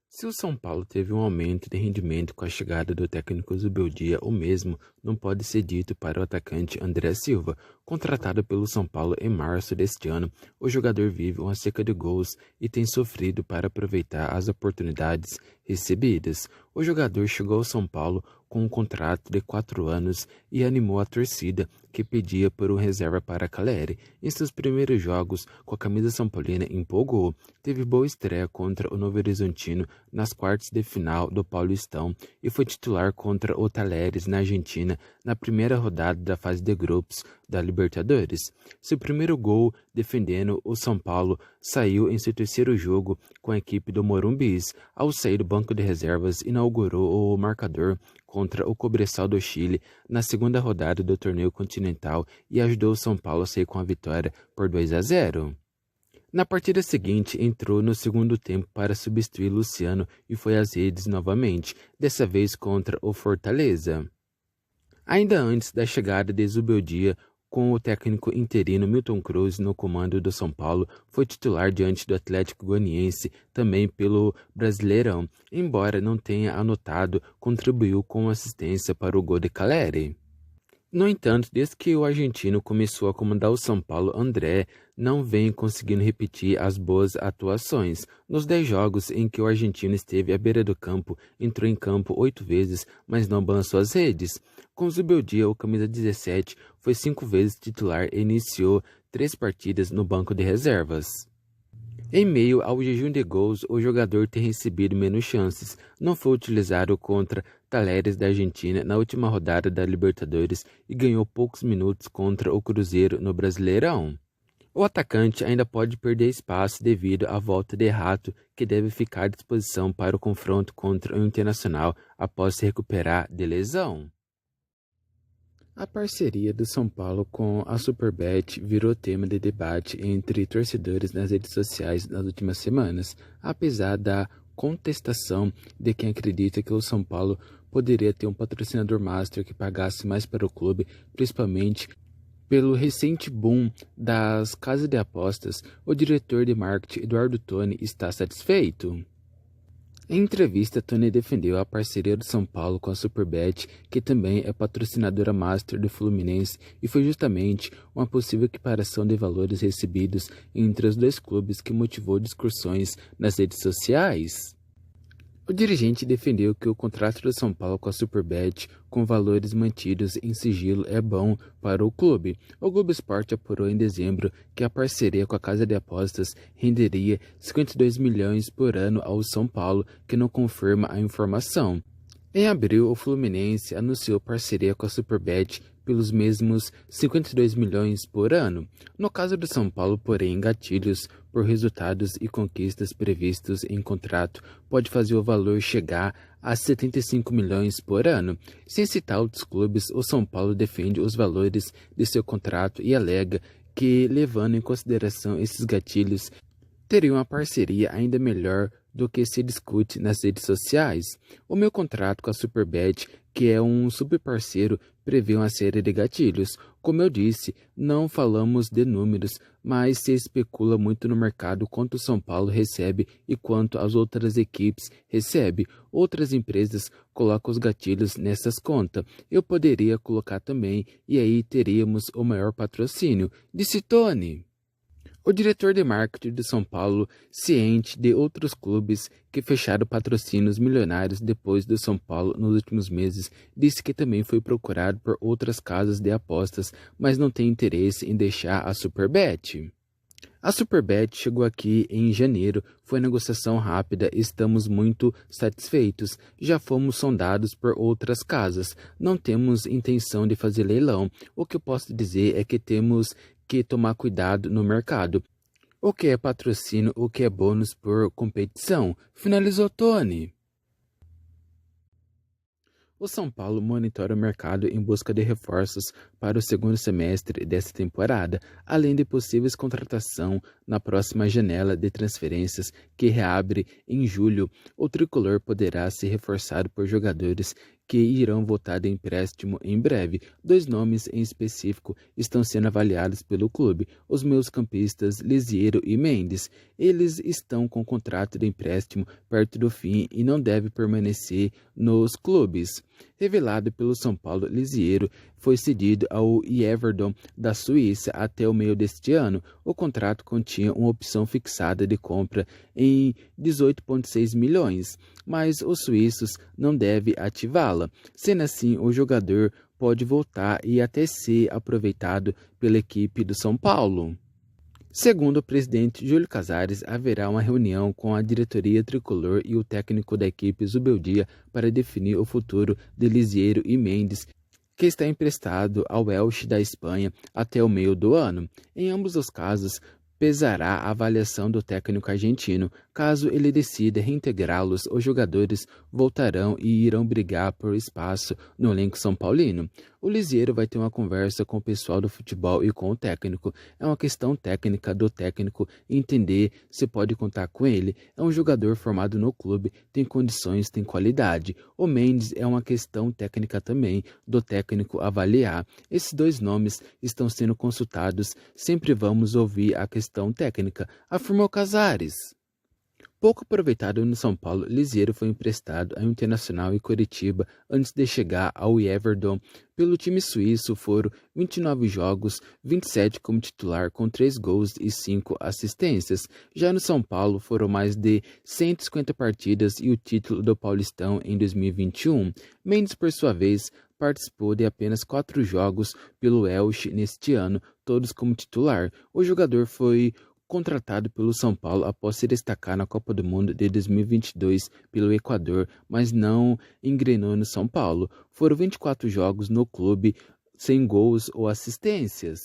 Se o São Paulo teve um aumento de rendimento com a chegada do técnico Zubeldia, o mesmo não pode ser dito para o atacante André Silva. Contratado pelo São Paulo em março deste ano, o jogador vive uma seca de gols e tem sofrido para aproveitar as oportunidades recebidas. O jogador chegou ao São Paulo com um contrato de 4 anos e animou a torcida, que pedia por um reserva para Caleri. Em seus primeiros jogos com a camisa São Paulina empolgou, teve boa estreia contra o Novo Horizontino nas quartas de final do Paulistão e foi titular contra o Talleres na Argentina na primeira rodada da fase de grupos da Libertadores. Seu primeiro gol defendendo o São Paulo saiu em seu terceiro jogo com a equipe do Morumbis. Ao sair do banco de reservas, inaugurou o marcador contra o Cobresal do Chile na segunda rodada do torneio continental e ajudou o São Paulo a sair com a vitória por 2-0. Na partida seguinte, entrou no segundo tempo para substituir Luciano e foi às redes novamente, dessa vez contra o Fortaleza. Ainda antes da chegada de Zubeldia, com o técnico interino Milton Cruz no comando do São Paulo, foi titular diante do Atlético Goianiense, também pelo Brasileirão. Embora não tenha anotado, contribuiu com assistência para o gol de Caleri. No entanto, desde que o argentino começou a comandar o São Paulo, André não vem conseguindo repetir as boas atuações. Nos 10 jogos em que o argentino esteve à beira do campo, entrou em campo 8 vezes, mas não balançou as redes. Com Zubeldia, o camisa 17 foi 5 vezes titular e iniciou 3 partidas no banco de reservas. Em meio ao jejum de gols, o jogador tem recebido menos chances. Não foi utilizado contra Talleres da Argentina na última rodada da Libertadores e ganhou poucos minutos contra o Cruzeiro no Brasileirão. O atacante ainda pode perder espaço devido à volta de Rato, que deve ficar à disposição para o confronto contra o Internacional após se recuperar de lesão. A parceria do São Paulo com a Superbet virou tema de debate entre torcedores nas redes sociais nas últimas semanas, apesar da contestação de quem acredita que o São Paulo poderia ter um patrocinador master que pagasse mais para o clube, principalmente pelo recente boom das casas de apostas. O diretor de marketing Eduardo Toni está satisfeito. Em entrevista, Toni defendeu a parceria do São Paulo com a Superbet, que também é patrocinadora master do Fluminense, e foi justamente uma possível equiparação de valores recebidos entre os dois clubes que motivou discussões nas redes sociais. O dirigente defendeu que o contrato do São Paulo com a Superbet, com valores mantidos em sigilo, é bom para o clube. O Globo Esporte apurou em dezembro que a parceria com a casa de apostas renderia 52 milhões por ano ao São Paulo, que não confirma a informação. Em abril, o Fluminense anunciou parceria com a Superbet pelos mesmos 52 milhões por ano. No caso do São Paulo, porém, gatilhos por resultados e conquistas previstos em contrato pode fazer o valor chegar a 75 milhões por ano. Sem citar outros clubes, o São Paulo defende os valores de seu contrato e alega que, levando em consideração esses gatilhos, teria uma parceria ainda melhor do que se discute nas redes sociais. O meu contrato com a Superbet, que é um subparceiro, prevê uma série de gatilhos. Como eu disse, não falamos de números, mas se especula muito no mercado quanto o São Paulo recebe e quanto as outras equipes recebem. Outras empresas colocam os gatilhos nessas contas. Eu poderia colocar também, e aí teríamos o maior patrocínio, disse Toni. O diretor de marketing de São Paulo, ciente de outros clubes que fecharam patrocínios milionários depois do São Paulo nos últimos meses, disse que também foi procurado por outras casas de apostas, mas não tem interesse em deixar a Superbet. A Superbet chegou aqui em janeiro, foi negociação rápida e estamos muito satisfeitos. Já fomos sondados por outras casas, não temos intenção de fazer leilão. O que eu posso dizer é que temos que tomar cuidado no mercado. O que é patrocínio, o que é bônus por competição? Finalizou Toni. O São Paulo monitora o mercado em busca de reforços para o segundo semestre desta temporada, além de possíveis contratação na próxima janela de transferências que reabre em julho. O tricolor poderá ser reforçado por jogadores que irão voltar de empréstimo em breve. 2 nomes em específico estão sendo avaliados pelo clube: os meio-campistas Lisieiro e Mendes. Eles estão com contrato de empréstimo perto do fim e não devem permanecer nos clubes. Revelado pelo São Paulo, Lisieiro foi cedido ao Everton da Suíça até o meio deste ano. O contrato continha uma opção fixada de compra em 18,6 milhões, mas os suíços não devem ativá-la. Sendo assim, o jogador pode voltar e até ser aproveitado pela equipe do São Paulo. Segundo o presidente Júlio Casares, haverá uma reunião com a diretoria tricolor e o técnico da equipe Zubeldia para definir o futuro de Lisieiro e Mendes, que está emprestado ao Elche da Espanha até o meio do ano. Em ambos os casos, pesará a avaliação do técnico argentino. Caso ele decida reintegrá-los, os jogadores voltarão e irão brigar por espaço no elenco são paulino. O Lisieiro vai ter uma conversa com o pessoal do futebol e com o técnico. É uma questão técnica do técnico entender se pode contar com ele. É um jogador formado no clube, tem condições, tem qualidade. O Mendes é uma questão técnica também do técnico avaliar. Esses 2 nomes estão sendo consultados. Sempre vamos ouvir a questão técnica, afirmou Casares. Pouco aproveitado no São Paulo, Lisieiro foi emprestado ao Internacional e Coritiba antes de chegar ao Everton. Pelo time suíço foram 29 jogos, 27 como titular, com 3 gols e 5 assistências. Já no São Paulo foram mais de 150 partidas e o título do Paulistão em 2021. Mendes, por sua vez, participou de apenas 4 jogos pelo Elche neste ano, todos como titular. O jogador foi contratado pelo São Paulo após se destacar na Copa do Mundo de 2022 pelo Equador, mas não engrenou no São Paulo. Foram 24 jogos no clube, sem gols ou assistências.